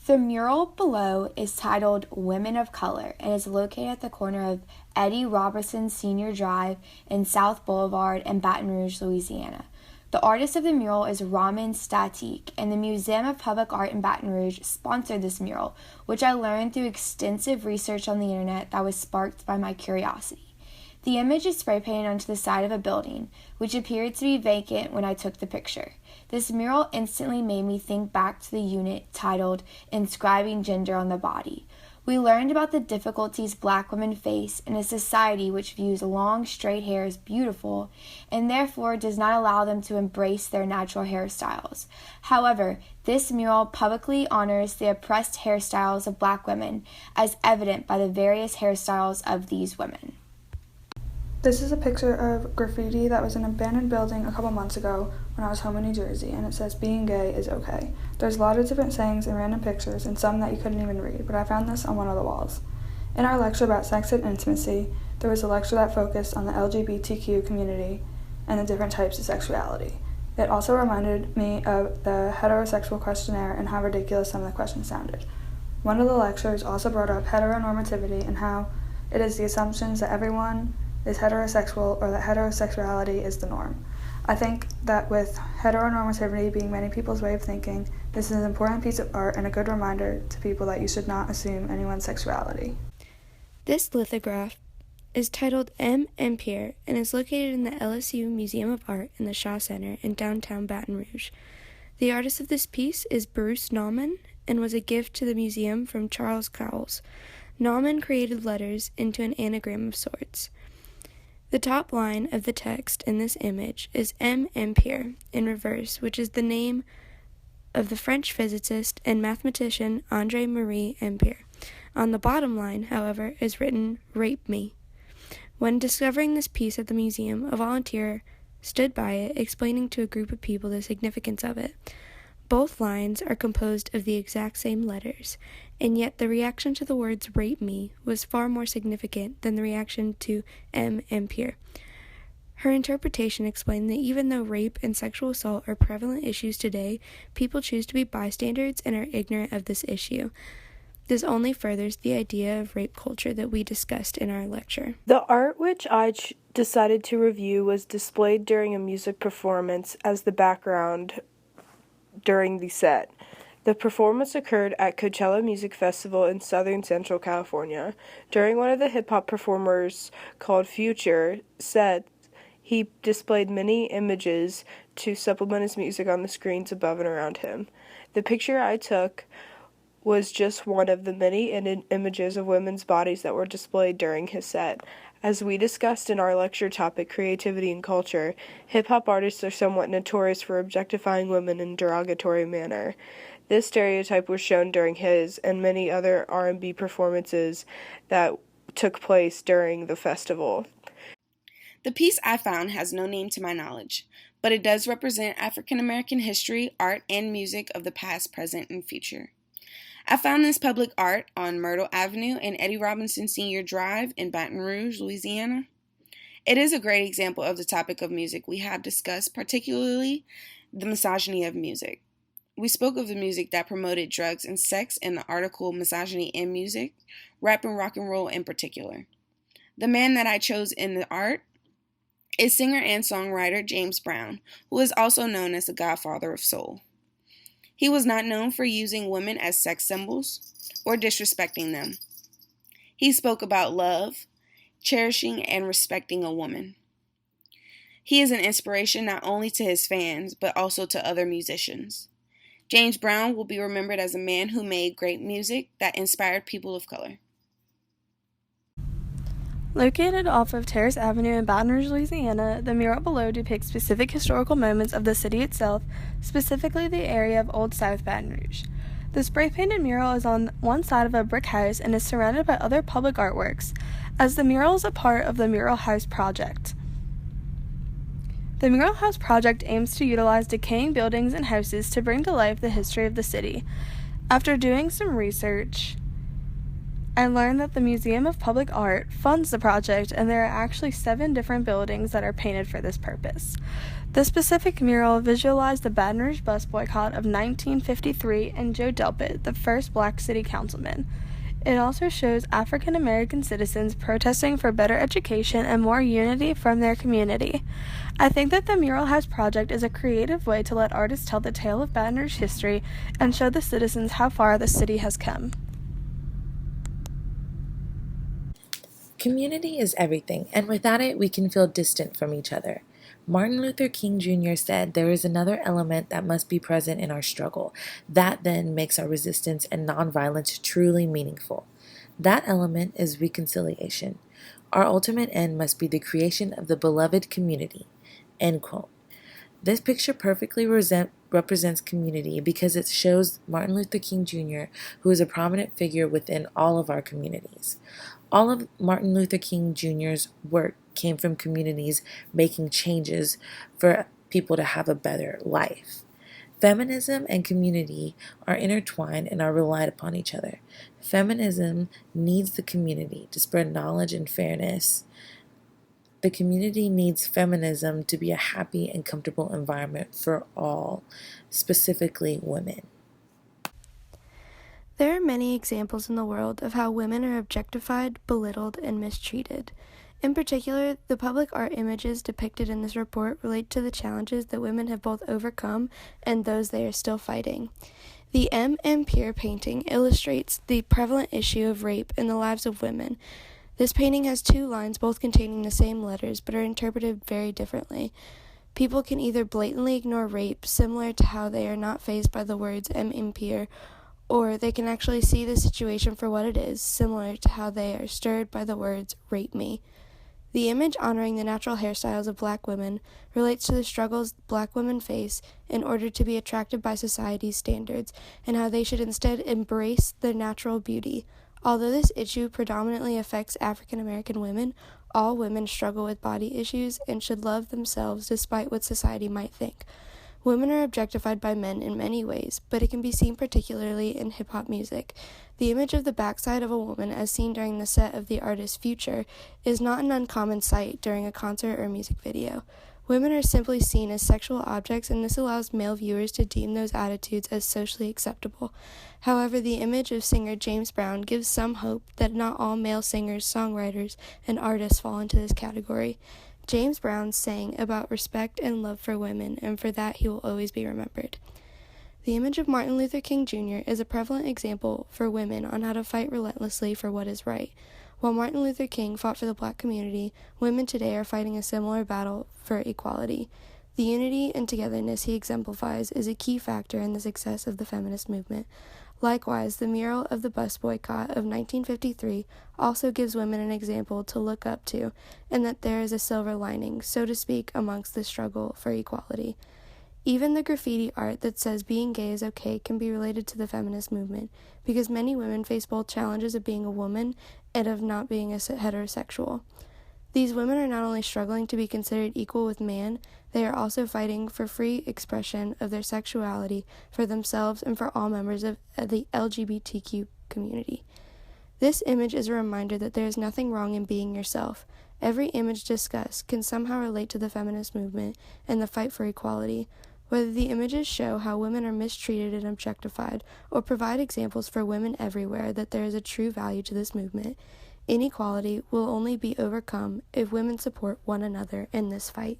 The mural below is titled Women of Color and is located at the corner of Eddie Robertson Sr. Drive and South Boulevard in Baton Rouge, Louisiana. The artist of the mural is Raman Statique, and the Museum of Public Art in Baton Rouge sponsored this mural, which I learned through extensive research on the internet that was sparked by my curiosity. The image is spray painted onto the side of a building, which appeared to be vacant when I took the picture. This mural instantly made me think back to the unit titled Inscribing Gender on the Body. We learned about the difficulties Black women face in a society which views long, straight hair as beautiful and therefore does not allow them to embrace their natural hairstyles. However, this mural publicly honors the oppressed hairstyles of Black women, as evident by the various hairstyles of these women. This is a picture of graffiti that was in an abandoned building a couple months ago when I was home in New Jersey, and it says, "Being gay is okay." There's a lot of different sayings and random pictures, and some that you couldn't even read, but I found this on one of the walls. In our lecture about sex and intimacy, there was a lecture that focused on the LGBTQ community and the different types of sexuality. It also reminded me of the heterosexual questionnaire and how ridiculous some of the questions sounded. One of the lectures also brought up heteronormativity and how it is the assumptions that everyone is heterosexual or that heterosexuality is the norm. I think that with heteronormativity being many people's way of thinking, this is an important piece of art and a good reminder to people that you should not assume anyone's sexuality. This lithograph is titled M. Empire and is located in the LSU Museum of Art in the Shaw Center in downtown Baton Rouge. The artist of this piece is Bruce Nauman and was a gift to the museum from Charles Cowles. Nauman created letters into an anagram of sorts. The top line of the text in this image is M. Empire in reverse, which is the name of the French physicist and mathematician André-Marie Ampère. On the bottom line, however, is written, "Rape me." When discovering this piece at the museum, a volunteer stood by it, explaining to a group of people the significance of it. Both lines are composed of the exact same letters, and yet the reaction to the words "rape me" was far more significant than the reaction to M. Empire. Her interpretation explained that even though rape and sexual assault are prevalent issues today, people choose to be bystanders and are ignorant of this issue. This only furthers the idea of rape culture that we discussed in our lecture. The art which I decided to review was displayed during a music performance as the background during the set. The performance occurred at Coachella Music Festival in southern Central California. During one of the hip-hop performers called Future set, he displayed many images to supplement his music on the screens above and around him. The picture I took was just one of the many images of women's bodies that were displayed during his set. As we discussed in our lecture topic, Creativity and Culture, hip-hop artists are somewhat notorious for objectifying women in a derogatory manner. This stereotype was shown during his and many other R&B performances that took place during the festival. The piece I found has no name to my knowledge, but it does represent African American history, art, and music of the past, present, and future. I found this public art on Myrtle Avenue and Eddie Robinson Sr. Drive in Baton Rouge, Louisiana. It is a great example of the topic of music we have discussed, particularly the misogyny of music. We spoke of the music that promoted drugs and sex in the article Misogyny in Music, Rap and Rock and Roll in particular. The man that I chose in the art is singer and songwriter James Brown, who is also known as the Godfather of Soul. He was not known for using women as sex symbols or disrespecting them. He spoke about love, cherishing, and respecting a woman. He is an inspiration not only to his fans, but also to other musicians. James Brown will be remembered as a man who made great music that inspired people of color. Located off of Terrace Avenue in Baton Rouge, Louisiana, the mural below depicts specific historical moments of the city itself, specifically the area of Old South Baton Rouge. The spray-painted mural is on one side of a brick house and is surrounded by other public artworks, as the mural is a part of the Mural House Project. The Mural House Project aims to utilize decaying buildings and houses to bring to life the history of the city. After doing some research, I learned that the Museum of Public Art funds the project, and there are actually 7 different buildings that are painted for this purpose. The specific mural visualized the Baton Rouge bus boycott of 1953 and Joe Delpit, the first black city councilman. It also shows African American citizens protesting for better education and more unity from their community. I think that the Mural House project is a creative way to let artists tell the tale of Baton Rouge history and show the citizens how far the city has come. Community is everything, and without it, we can feel distant from each other. Martin Luther King Jr. said there is another element that must be present in our struggle. That then makes our resistance and nonviolence truly meaningful. That element is reconciliation. Our ultimate end must be the creation of the beloved community. End quote. This picture perfectly represents community because it shows Martin Luther King Jr., who is a prominent figure within all of our communities. All of Martin Luther King Jr.'s work came from communities making changes for people to have a better life. Feminism and community are intertwined and are relied upon each other. Feminism needs the community to spread knowledge and fairness. The community needs feminism to be a happy and comfortable environment for all, specifically women. There are many examples in the world of how women are objectified, belittled, and mistreated. In particular, the public art images depicted in this report relate to the challenges that women have both overcome and those they are still fighting. The M. Pierre painting illustrates the prevalent issue of rape in the lives of women. This painting has 2 lines, both containing the same letters, but are interpreted very differently. People can either blatantly ignore rape, similar to how they are not fazed by the words M. Pierre, or they can actually see the situation for what it is, similar to how they are stirred by the words rape me. The image honoring the natural hairstyles of black women relates to the struggles black women face in order to be attracted by society's standards, and how they should instead embrace their natural beauty. Although this issue predominantly affects African American women, all women struggle with body issues and should love themselves despite what society might think. Women are objectified by men in many ways, but it can be seen particularly in hip-hop music. The image of the backside of a woman as seen during the set of the artist's Future is not an uncommon sight during a concert or music video. Women are simply seen as sexual objects, and this allows male viewers to deem those attitudes as socially acceptable. However, the image of singer James Brown gives some hope that not all male singers, songwriters, and artists fall into this category. James Brown sang about respect and love for women, and for that he will always be remembered. The image of Martin Luther King Jr. is a prevalent example for women on how to fight relentlessly for what is right. While Martin Luther King fought for the black community, women today are fighting a similar battle for equality. The unity and togetherness he exemplifies is a key factor in the success of the feminist movement. Likewise, the mural of the bus boycott of 1953 also gives women an example to look up to, and that there is a silver lining, so to speak, amongst the struggle for equality. Even the graffiti art that says being gay is okay can be related to the feminist movement, because many women face both challenges of being a woman and of not being heterosexual. These women are not only struggling to be considered equal with man, they are also fighting for free expression of their sexuality for themselves and for all members of the LGBTQ community. This image is a reminder that there is nothing wrong in being yourself. Every image discussed can somehow relate to the feminist movement and the fight for equality. Whether the images show how women are mistreated and objectified, or provide examples for women everywhere that there is a true value to this movement, inequality will only be overcome if women support one another in this fight.